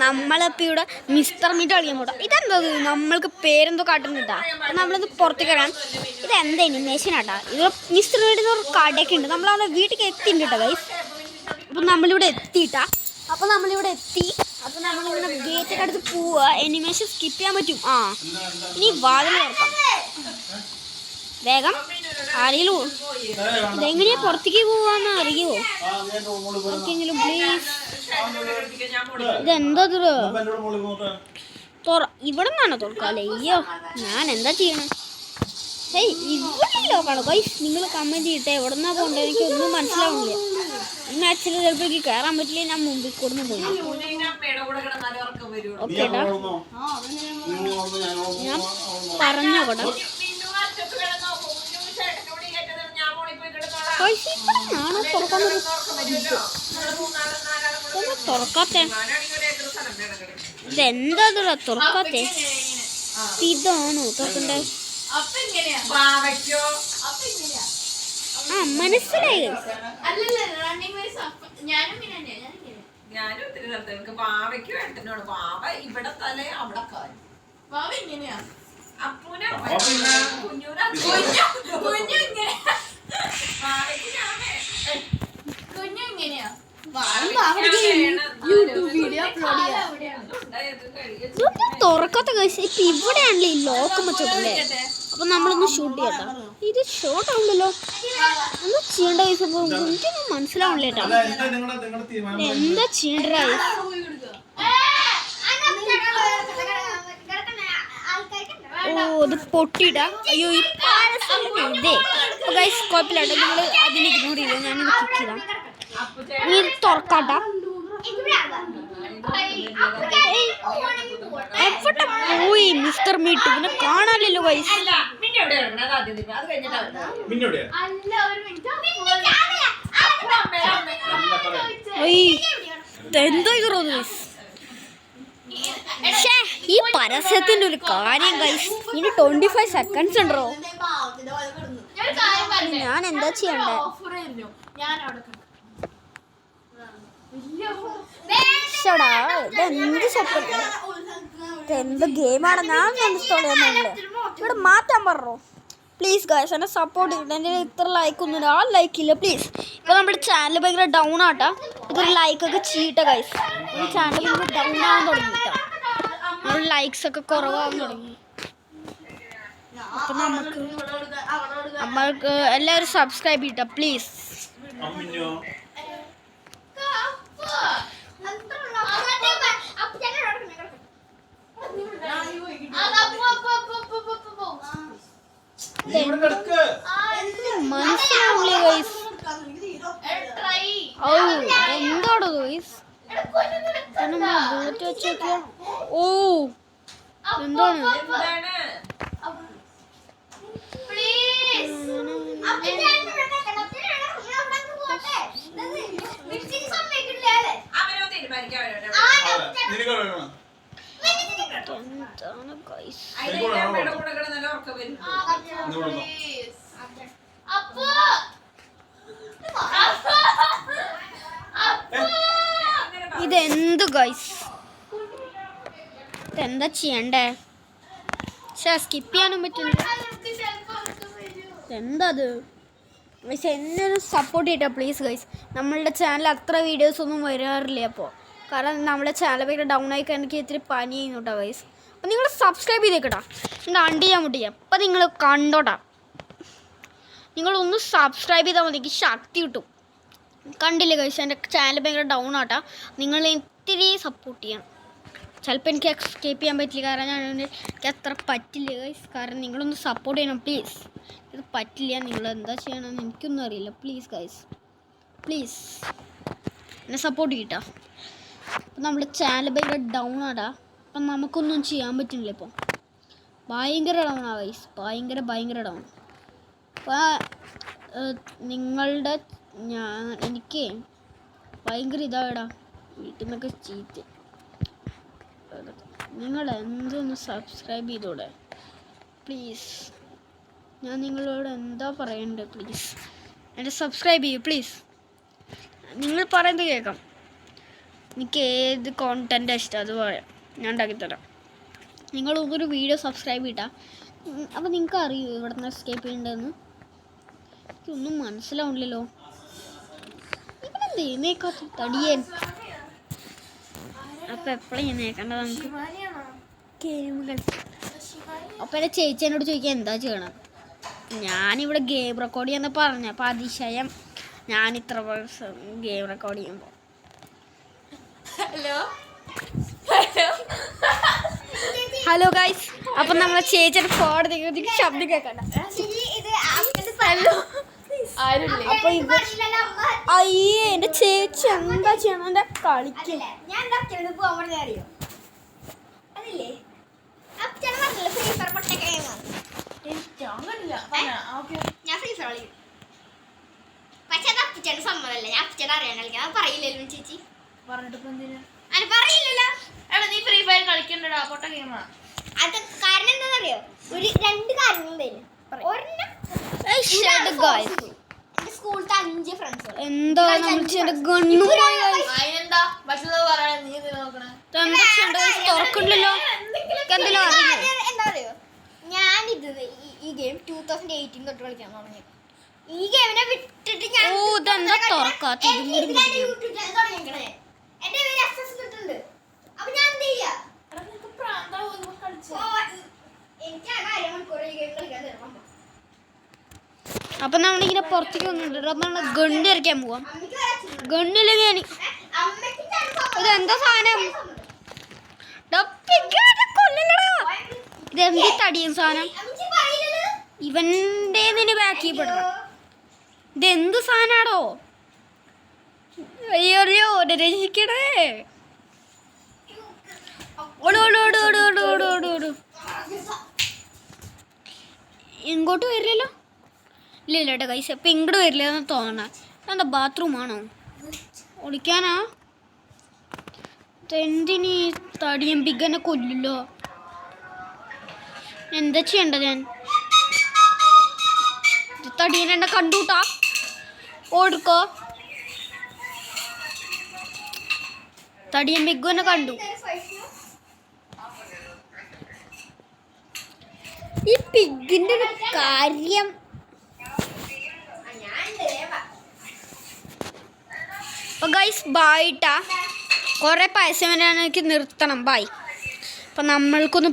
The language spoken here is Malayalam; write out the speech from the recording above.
നമ്മളിപ്പോൾ ഇവിടെ മിസ്റ്റർ മീറ്റ് കളിക്കാൻ പോട്ടെ. ഇതെന്തോ നമ്മൾക്ക് പേരെന്തോ കാട്ടുന്നിട്ടാ. നമ്മളിത് പുറത്തേക്ക് ഇടാൻ ഇതെന്താ അനിമേഷനാട്ടാ. ഇത് മിസ്റ്റർ മീറ്റ് ഒരു കടയൊക്കെ ഉണ്ട്. നമ്മളവിടെ വീട്ടിലേക്ക് എത്തിയിട്ടുണ്ട് കേട്ടോ ഗൈസ്. അപ്പം നമ്മളിവിടെ എത്തിയിട്ടാ. അപ്പോൾ നമ്മളിവിടെ എത്തി. അപ്പോൾ നമ്മളിങ്ങനെ ഗേറ്റൊക്കെ അടുത്ത് പോവുക. അനിമേഷൻ സ്കിപ്പ് ചെയ്യാൻ പറ്റും. ഇനി വാതിൽ തുറക്കാം വേഗം. ആരെങ്കിലും ഇതെങ്ങനെയാ പുറത്തേക്ക് പോവാന്ന് അറിയുമോ ആർക്കെങ്കിലും പ്ലീസ്? ഇതെന്താ ഇവിടെ നിന്നാണോ തുറക്കാല്ലേ? അയ്യോ ഞാൻ എന്താ ചെയ്യണം? ഇവിടെ ലോക്കാണോ ഗൈസ്? നിങ്ങൾ കമൻറ്റ് ചെയ്തിട്ട് എവിടെ നിന്നാ പോകേണ്ടത്? എനിക്ക് ഒന്നും മനസ്സിലാവുന്നില്ല. ഈ മാച്ചിൽ ചിലപ്പോൾ എനിക്ക് കയറാൻ പറ്റില്ല. ഞാൻ മുമ്പിൽ കൊടുന്ന് പോയി. ഓക്കേടാ ഞാൻ പറഞ്ഞോട്ടെ. തുറക്കാത്തെ ഇതെന്താ തുറക്കാത്തെ? ഇതാണോ തുറക്കണ്ടേ? മനസ്സിലായി. ഞാനും ഒത്തിരി സ്ഥലത്ത് പാവയ്ക്കും ഏട്ടനോട് പാവ ഇവിടെ തലേ അവിടെ കാര്യം പാവ ഇങ്ങനെയാ. അപ്പൂനെ കുഞ്ഞൂനെ കുഞ്ഞു ഇങ്ങനെ കുഞ്ഞു ഇങ്ങനെയാ. തുറക്കാത്ത കഴിച്ച് ഇപ്പൊ ഇവിടെയാണല്ലേ ഈ ലോക്കം വെച്ചോട്ടല്ലേ. അപ്പൊ നമ്മളൊന്ന് ഷൂട്ട് ചെയ്യട്ടോ. ഇത് ഷോർട്ട് ആവുണ്ടല്ലോ. ഒന്ന് ചെയ്യേണ്ട കഴിച്ച എനിക്കൊന്നും മനസ്സിലാവണില്ലേട്ടാ. എന്താ ചെയ്യണ്ട? ഇത് പൊട്ടിയിടാ. അയ്യോ ഈ ഇതേ ഗൈസ് കുഴപ്പമില്ലാട്ടോ. നിങ്ങൾ അതിന് ഇഗ്നോർ ചെയ്തോ. ഞാനിത് ക്ലിക്ക് ചെയ്താ. നീ തുറക്കാട്ടാ. എവിടെ പോയി മിസ്റ്റർ മീറ്റ്? പിന്നെ കാണാനില്ലല്ലോ ഗൈസ്. എന്തോ ഗൈസ്. ഈ പരസ്യത്തിന്റെ ഒരു കാര്യം ഗൈസ്. ഇനി 25 സെക്കൻഡ്സ് ഉണ്ടോ? ഞാൻ എന്താ ചെയ്യണ്ടേ? ഇതെന്ത് ഗെയിമാണ്? ഞാൻ ഇൻസ്റ്റാൾ ചെയ്യുന്നുണ്ട്. ഇവിടെ മാറ്റാൻ പറഞ്ഞോ പ്ലീസ് ഗൈസ്. എന്നെ സപ്പോർട്ട് ചെയ്തിട്ട്. എൻ്റെ ഇത്ര ലൈക്ക് ഒന്നുമില്ല. ലൈക്കില്ല പ്ലീസ്. ഇപ്പോൾ നമ്മുടെ ചാനൽ ഭയങ്കര ഡൗൺ ആട്ടാ. ഇതൊരു ലൈക്കൊക്കെ ചെയ്യട്ട ഗൈസ്. ഈ ചാനൽ ഭയങ്കര ഡൗൺ ആവാൻ തുടങ്ങിയിട്ടാ. നമ്മുടെ ലൈക്സ് ഒക്കെ കുറവാകാൻ തുടങ്ങി. അപ്പം നമ്മൾക്ക് എല്ലാവരും സബ്സ്ക്രൈബ് ചെയ്യട്ട പ്ലീസ്. മനസ്സിലാവില്ലേ ഗൈസ്? എന്താടോ ഗൈസ്? ഓ എന്താണ്? ഇതെന്ത് ഗൈസ്? ഇതെന്താ ചെയ്യണ്ടേ? സ്കിപ്പ് ചെയ്യാനും പറ്റില്ല. എന്താ അത് ഗൈസ്? എന്നെ സപ്പോർട്ട് ചെയ്യട്ടെ പ്ലീസ് ഗൈസ്. നമ്മളുടെ ചാനൽ അത്ര വീഡിയോസ് ഒന്നും വരാറില്ല. അപ്പോൾ കാരണം നമ്മുടെ ചാനൽ ഭയങ്കര ഡൗൺ ആയി എനിക്ക് ഇത്തിരി പനി ചെയ്യുന്നുട്ടോ ഗൈസ്. അപ്പോൾ നിങ്ങൾ സബ്സ്ക്രൈബ് ചെയ്തേക്കട്ടാ. നിങ്ങൾ അണ്ടി ചെയ്യാൻ മുട്ടിയാ. അപ്പം നിങ്ങൾ കണ്ടോട്ടാ. നിങ്ങളൊന്ന് സബ്സ്ക്രൈബ് ചെയ്താൽ മതി. എനിക്ക് ശക്തി കിട്ടും. കണ്ടില്ലേ ഗൈസ്? എൻ്റെ ചാനൽ ഭയങ്കര ഡൗൺ ആട്ടാ. നിങ്ങൾ ഇത്തിരി സപ്പോർട്ട് ചെയ്യണം. ചിലപ്പോൾ എനിക്ക് എസ്കേപ്പ് ചെയ്യാൻ പറ്റില്ല. കാരണം എനിക്ക് അത്ര പറ്റില്ല ഗൈസ്. കാരണം നിങ്ങളൊന്ന് സപ്പോർട്ട് ചെയ്യണം പ്ലീസ്. ഇത് പറ്റില്ല. നിങ്ങൾ എന്താ ചെയ്യണമെന്ന് എനിക്കൊന്നും അറിയില്ല. പ്ലീസ് ഗൈസ് പ്ലീസ് എന്നെ സപ്പോർട്ട് ചെയ്യട്ടാ. അപ്പം നമ്മുടെ ചാനൽ ഭയങ്കര ഡൗൺ ആടാ. അപ്പം നമുക്കൊന്നും ചെയ്യാൻ പറ്റുന്നില്ല. ഇപ്പോൾ ഭയങ്കര ഡൗൺ ആ ഗൈസ്. ഭയങ്കര ഡൗൺ. അപ്പോൾ നിങ്ങളുടെ എനിക്ക് ഭയങ്കര ഇതാടാ. വീട്ടിൽ നിന്നൊക്കെ ചീത്ത. നിങ്ങൾ എന്തൊന്ന് സബ്സ്ക്രൈബ് ചെയ്തോടെ പ്ലീസ്. ഞാൻ നിങ്ങളോട് എന്താ പറയണ്ടേ? പ്ലീസ് എന്നെ സബ്സ്ക്രൈബ് ചെയ്യൂ പ്ലീസ്. നിങ്ങൾ പറയുന്നത് കേൾക്കാം എനിക്ക് ഏത് കോണ്ടൻറ്റാണ് ഇഷ്ടം അത് പറയാം, ഞാൻ ഉണ്ടാക്കിത്തരാം. നിങ്ങൾ ഒരു വീഡിയോ സബ്സ്ക്രൈബ് ചെയ്താൽ അപ്പോൾ നിങ്ങൾക്ക് അറിയൂ ഇവിടെ നിന്ന് എസ്കേപ്പ് ചെയ്യേണ്ടതെന്ന്. എനിക്കൊന്നും മനസ്സിലാവണില്ലല്ലോ. ഇവിടെ നേക്കാത്ത തടിയൻ. അപ്പോൾ എപ്പോഴും ഞാൻ നേക്കേണ്ടത് നമുക്ക് ഗെയിമുകൾ. അപ്പോൾ എൻ്റെ ചേച്ചി എന്നോട് ചോദിക്കുക എന്താ ചെയ്യണം. ഞാനിവിടെ ഗെയിം റെക്കോർഡ് ചെയ്യാന്ന് പറഞ്ഞു. അപ്പോൾ അതിശയം, ഞാൻ ഇത്ര ഗെയിം റെക്കോർഡ് ചെയ്യുമ്പോൾ. ഹലോ ഗൈസ്, അപ്പം നമ്മളെ ചേച്ചിയുടെ ഫോൺ ശബ്ദം കേൾക്കണ്ട. അപ്പൊ അയ്യേ എന്റെ ചേച്ചി എന്താ ചെയ്യണം, എന്റെ കളിക്ക്. സമ്മതല്ലേ, ഞാൻ അപ്പച്ചേട്ട അറിയാൻ കളിക്കാൻ പറയില്ലല്ലോ ചേച്ചി. നീ ഫ്രീ ഫയർ കളിക്കണ്ടടാ, പൊട്ട ഗെയിമാ. അത് കാരണം എന്താണെന്നറിയോ, ഒരു 2 കാര്യങ്ങളുണ്ടായിരുന്നു. സ്കൂളിലത്തെ 5 ഫ്രണ്ട്സ് എന്താ തുറക്കണ്ടല്ലോ. എന്താ പറയുക, ഞാനിത് ഈ ഗെയിം 2018 തൊട്ട് കളിക്കാൻ തുടങ്ങി. ഈ ഗെയിമിനെ വിട്ടിട്ട് ഞാൻ ഇതെന്താ തുറക്കാത്ത? YouTube channel തുടങ്ങിയേക്കണേ. എന്റെ പേര് അക്സസ് കിട്ടുന്നുണ്ട്. അപ്പൊ ഞാൻ എന്ത് ചെയ്യാ, എനിക്ക് ആ അരമണിക്കൂർ ഈ ഗെയിം കളിക്കാൻ തരണം. അപ്പൊ നമ്മളിങ്ങനെ പുറത്തേക്ക് വന്നിട്ടുണ്ട്. അപ്പൊ നമ്മള് ഗണ്ണ് ഇറക്കാൻ പോവാം. ഗണ്ണില്ലെങ്കിൽ ഇതെന്താ സാധനം? ഇതെന്ത് തടിയും സാധനം? ഇവന്റെ നിന്നെ ബാക്കി പെടണം. ഇതെന്ത് സാധനാടോ? അയ്യോ രക്ഷിക്കണേ. ഓടോടോടോടോടോടോടോടോ. ഇങ്ങോട്ട് വരില്ലല്ലോ. ഇല്ല കേട്ടോ കൈസ്, അപ്പം ഇങ്ങോട്ട് വരില്ല എന്ന് തോന്നണ. എന്താ ബാത്റൂമാണോ? ഒളിക്കാനാ? എന്തിനീ തടിയും ബിഗനെ കൊല്ലില്ലോ. എന്താ ചെയ്യണ്ട ഞാൻ? തടിയനെ കണ്ടുട്ടാ ഓടുക്കോ. തടിയൻ ബിഗുനെ കണ്ടു. ഈ പിഗിന്റെ ഒരു കാര്യം. അപ്പൊ ഗൈസ് ബായിട്ടാ, കുറെ പൈസ വരാൻ എനിക്ക് നിർത്തണം. ബായ്. അപ്പം നമ്മൾക്കൊന്ന്